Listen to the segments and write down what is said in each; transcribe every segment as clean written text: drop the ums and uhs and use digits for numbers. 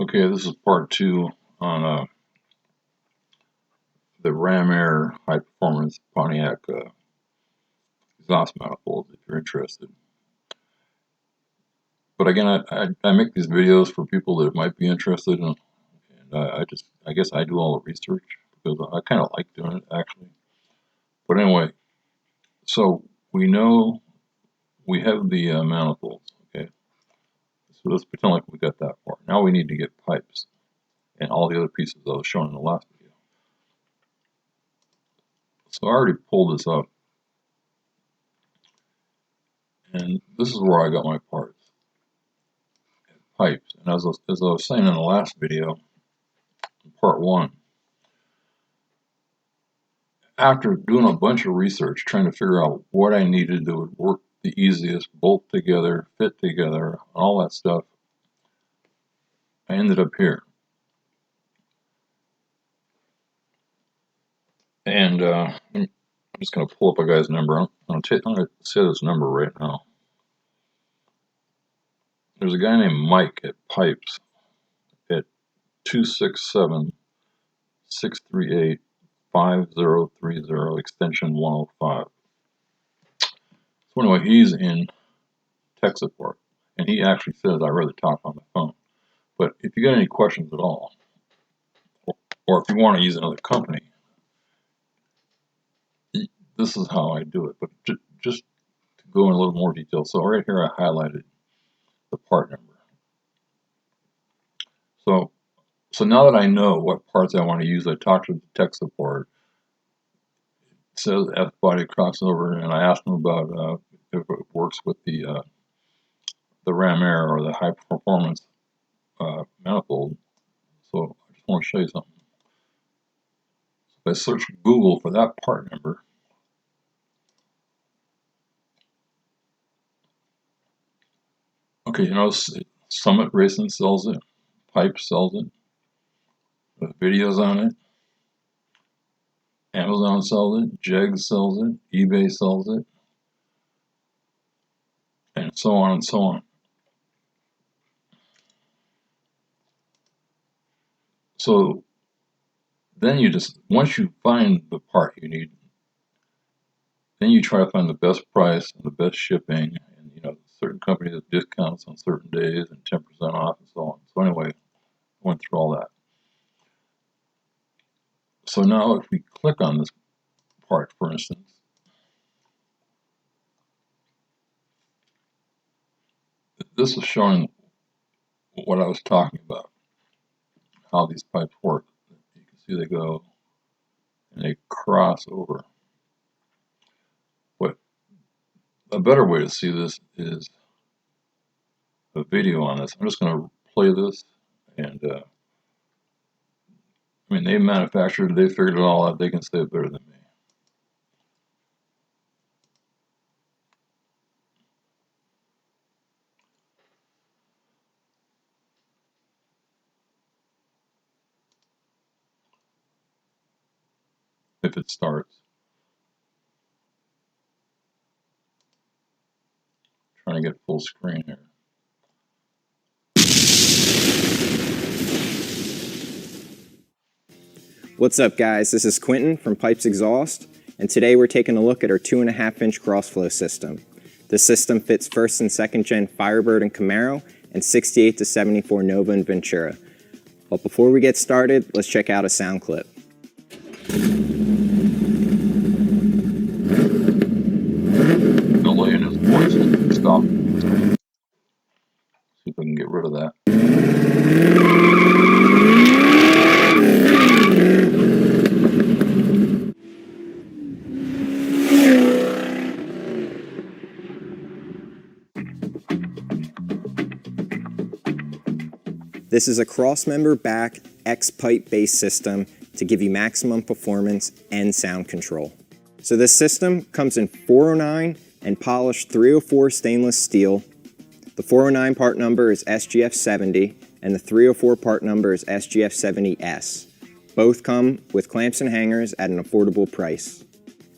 Okay, this is part two on the Ram Air high performance Pontiac exhaust manifold if you're interested. But again, I make these videos for people that might be interested in, and I guess I do all the research because I kind of like doing it actually. But anyway, so we know we have the manifolds, okay? So let's pretend like we got that far. Now we need to get pipes and all the other pieces that was shown in the last video. So I already pulled this up, and this is where I got my parts. Pipes. And as I was saying in the last video, part one, after doing a bunch of research, trying to figure out what I needed that would work the easiest, bolt together, fit together, all that stuff, I ended up here. And I'm just going to pull up a guy's number. I'm going to say this number right now. There's a guy named Mike at Pipes at 267-638-5030, extension 105. So anyway, he's in tech support, and he actually says I'd rather talk on the phone. But if you got any questions at all, or if you want to use another company, this is how I do it. But just to go in a little more detail, so right here I highlighted the part number. So now that I know what parts I want to use, I talked to the tech support. It says F-body crossover, and I asked them about if it works with the Ram Air or the high performance manifold. So I just want to show you something. So if I search Google for that part number, okay, you know, Summit Racing sells it, Pipe sells it, the videos on it, Amazon sells it, Jeg sells it, eBay sells it, and so on and so on. So then you just, once you find the part you need, then you try to find the best price and the best shipping, and you know, certain companies have discounts on certain days and 10% off and so on. So anyway, I went through all that. So now if we click on this part, for instance, this is showing what I was talking about, how these pipes work. You can see they go and they cross over. But a better way to see this is a video on this. I'm just going to play this, and I mean, they manufactured it, they figured it all out, they can say it better than me. If it starts. Trying to get full screen here. What's up, guys? This is Quentin from Pipes Exhaust, and today we're taking a look at our 2.5-inch crossflow system. This system fits first and second gen Firebird and Camaro, and 68 to 74 Nova and Ventura. But before we get started, let's check out a sound clip. Delay in his voice will stop. See if I can get rid of that. This is a cross-member back X-pipe based system to give you maximum performance and sound control. So this system comes in 409 and polished 304 stainless steel. The 409 part number is SGF70 and the 304 part number is SGF70S. Both come with clamps and hangers at an affordable price.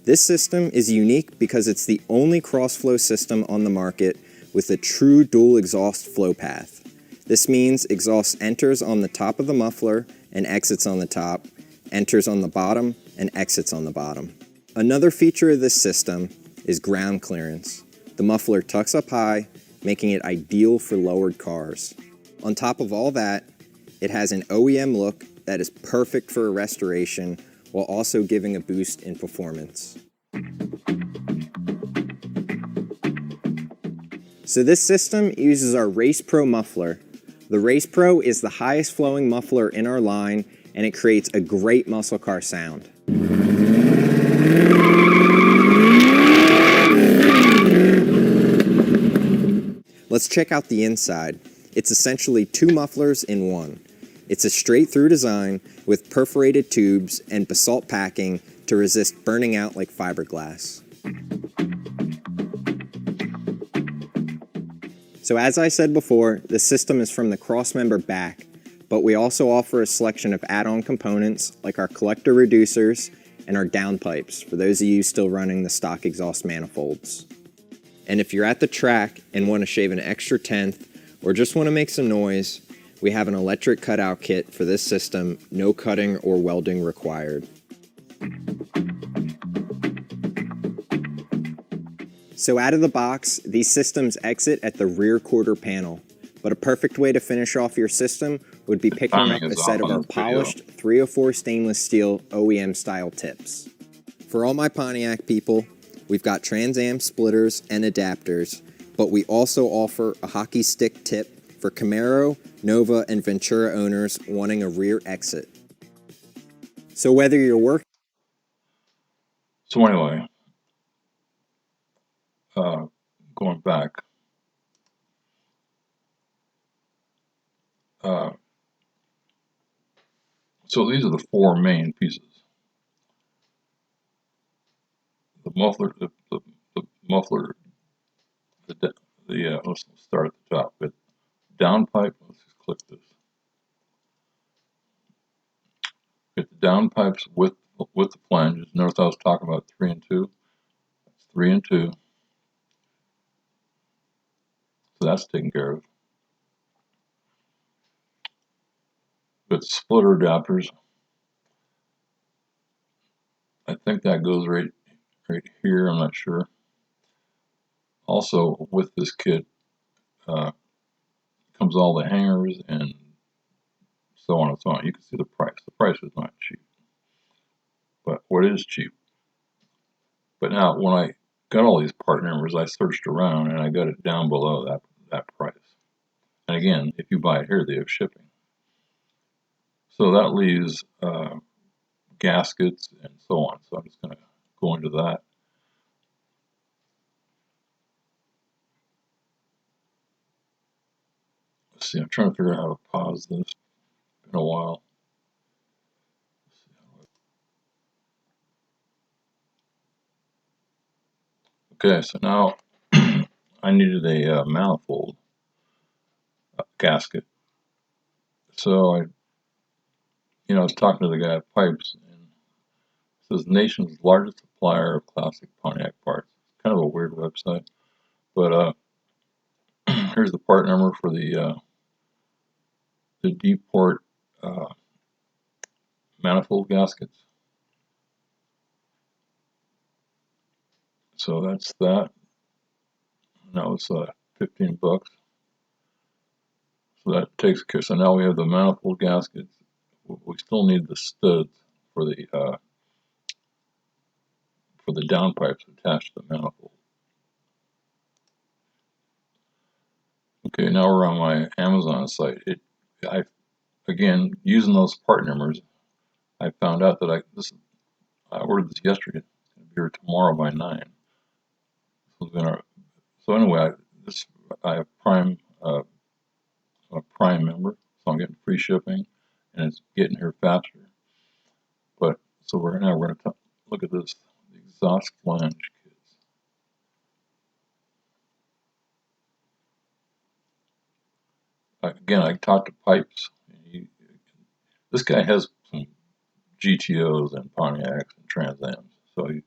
This system is unique because it's the only crossflow system on the market with a true dual exhaust flow path. This means exhaust enters on the top of the muffler and exits on the top, enters on the bottom and exits on the bottom. Another feature of this system is ground clearance. The muffler tucks up high, making it ideal for lowered cars. On top of all that, it has an OEM look that is perfect for a restoration while also giving a boost in performance. So this system uses our Race Pro muffler. The Race Pro is the highest flowing muffler in our line, and it creates a great muscle car sound. Let's check out the inside. It's essentially two mufflers in one. It's a straight through design with perforated tubes and basalt packing to resist burning out like fiberglass. So as I said before, the system is from the crossmember back, but we also offer a selection of add-on components like our collector reducers and our downpipes for those of you still running the stock exhaust manifolds. And if you're at the track and want to shave an extra tenth or just want to make some noise, we have an electric cutout kit for this system, no cutting or welding required. So out of the box, these systems exit at the rear quarter panel, but a perfect way to finish off your system would be picking up a set of our polished 304 stainless steel OEM style tips. For all my Pontiac people, we've got Trans Am splitters and adapters, but we also offer a hockey stick tip for Camaro, Nova, and Ventura owners wanting a rear exit. So whether you're working... So anyway, going back, so these are the four main pieces. The muffler, the muffler, let's start at the top. The downpipe, let's just click this. Get the downpipes with the flanges. Notice I was talking about 3 and 2. That's 3 and 2. So that's taken care of. But splitter adapters, I think that goes right here. I'm not sure. Also, with this kit comes all the hangers and so on and so on. You can see the price. The price is not cheap, but what is cheap? But now, when I got all these part numbers, I searched around and I got it down below that price. And again, if you buy it here, they have shipping. So that leaves gaskets and so on. So I'm just going to go into that. Let's see, I'm trying to figure out how to pause this. It's been a while. Okay, so now I needed a manifold gasket. So I was talking to the guy at Pipes, and it says nation's largest supplier of classic Pontiac parts. It's kind of a weird website, but here's the part number for the D-port manifold gaskets. So that's that. That was $15. So that takes care. So now we have the manifold gaskets. We still need the studs for the downpipes attached to the manifold. Okay, now we're on my Amazon site. Again, using those part numbers, I found out that I ordered this yesterday. It's going to be here tomorrow by 9. So anyway, I have Prime, I'm a Prime member, so I'm getting free shipping, and it's getting here faster. But so we're going to look at this, the exhaust flange kits. Again, I talked to Pipes. This guy has some GTOs and Pontiacs and Trans Ams, so he's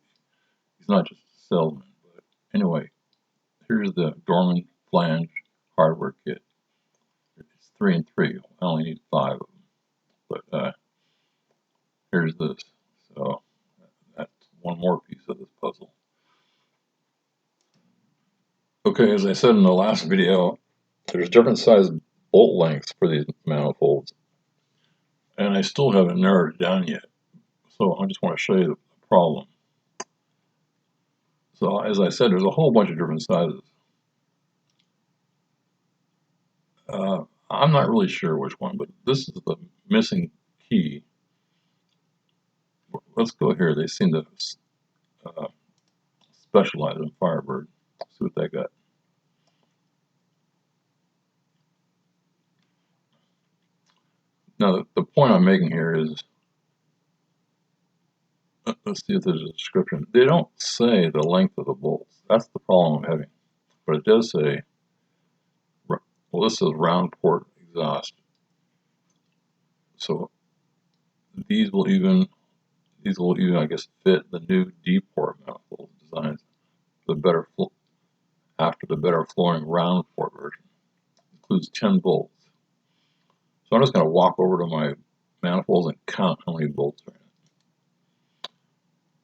not just a salesman. But anyway, here's the Dorman flange hardware kit. It's 3 and 3. I only need 5 of them. But here's this. So that's one more piece of this puzzle. Okay, as I said in the last video, there's different size bolt lengths for these manifolds, and I still haven't narrowed it down yet. So I just want to show you the problem. So as I said, there's a whole bunch of different sizes. I'm not really sure which one, but this is the missing key. Let's go here. They seem to specialize in Firebird. Let's see what they got. Now, the point I'm making here is, let's see if there's a description. They don't say the length of the bolts. That's the problem I'm having. But it does say, well, this is round port exhaust. So these will even, I guess, fit the new D-port manifold designs. After the better flowing round port version. Includes 10 bolts. So I'm just going to walk over to my manifolds and count how many bolts are in it.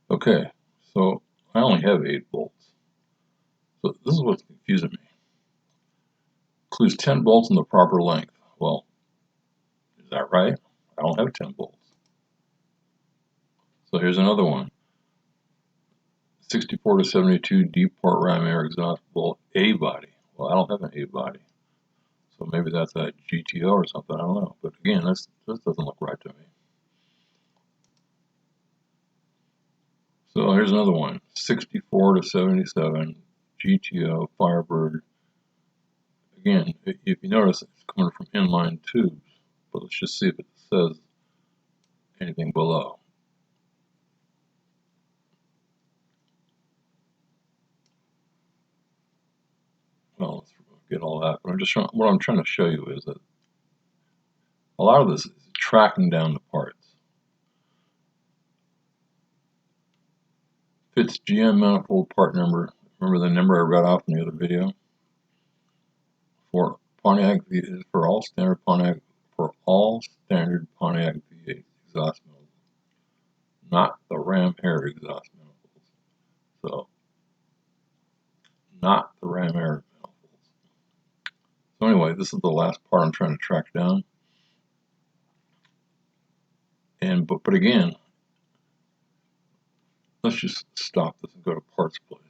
Okay, so I only have 8 bolts. So this is what's confusing me. Includes 10 bolts in the proper length. Well, is that right? I don't have 10 bolts. So here's another one. 64 to 72 deep port ram air exhaust bolt A body. Well, I don't have an A body. So maybe that's a GTO or something, I don't know. But again, this doesn't look right to me. So here's another one, 64 to 77 GTO Firebird. Again, if you notice, it's coming from inline tubes, but let's just see if it says anything below. Well, let's forget all that. But what I'm trying to show you is that a lot of this is tracking down the parts. Fits GM manifold part number. Remember the number I read off in the other video? For Pontiac V8, for all standard Pontiac V8 exhaust manifolds, not the ram air exhaust manifolds. So, not the ram air manifolds. So anyway, this is the last part I'm trying to track down. And but again, let's just stop this and go to parts place.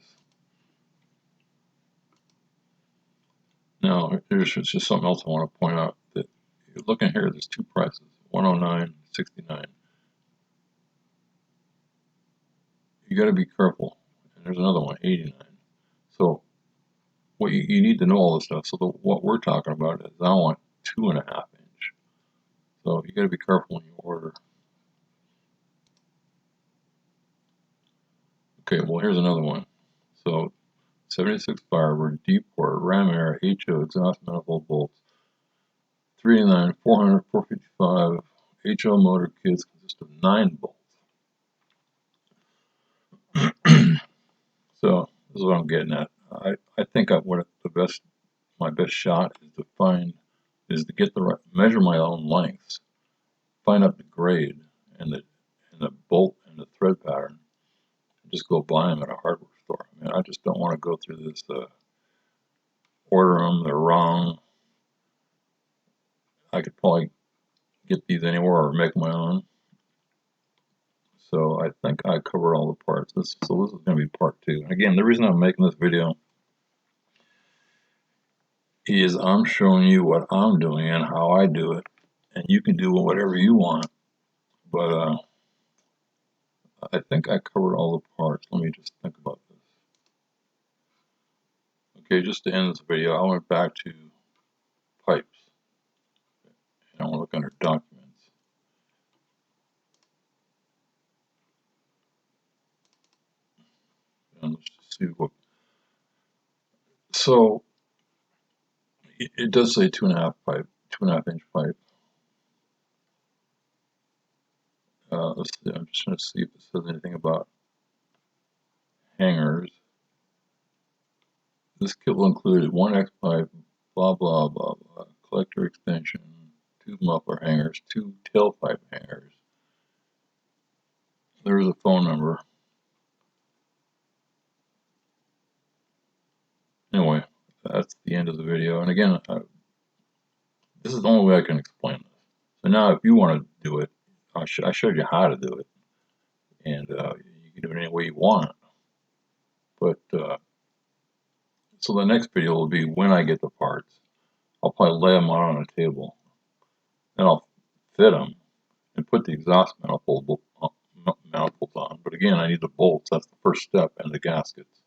Now, here's just something else I want to point out. That you're looking here, there's 2 prices, 109, 69. You got to be careful. And there's another one, 89. So what you need to know all this stuff. So what we're talking about is I want 2.5 inch. So you got to be careful when you order. Okay, well here's another one. So 76 Firebird, D-port, ram air, HO exhaust manifold bolts, 389, 400, 455 HO motor kits consist of 9 bolts. So this is what I'm getting at. I think my best shot is to get measure my own lengths, find out the grade and the bolt and the thread pattern, and just go buy them at a hardware store. I mean, I just don't want to go through this order them, they're wrong. I could probably get these anywhere or make my own. So I think I covered all the parts. So this is going to be part 2. And again, the reason I'm making this video is I'm showing you what I'm doing and how I do it, and you can do whatever you want. But I think I covered all the parts. Let me just think about this. Okay, just to end this video, I went back to pipes. And I want to look under documents. And let's just see what. So it does say 2.5 pipe, 2.5 inch pipe. Let's see, I'm just going to see if it says anything about hangers. This kit will include 1X pipe, blah, blah, blah, blah, collector extension, 2 muffler hangers, 2 tailpipe hangers. There's a phone number. Anyway, that's the end of the video. And again, this is the only way I can explain this. So now if you want to do it, I showed you how to do it. And you can do it any way you want it. But so the next video will be when I get the parts. I'll probably lay them out on a table. Then I'll fit them and put the exhaust manifolds on. But again, I need the bolts. That's the first step, and the gaskets.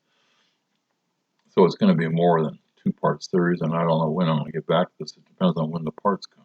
So it's going to be more than 2 part series, and I don't know when I'm going to get back to this. It depends on when the parts come.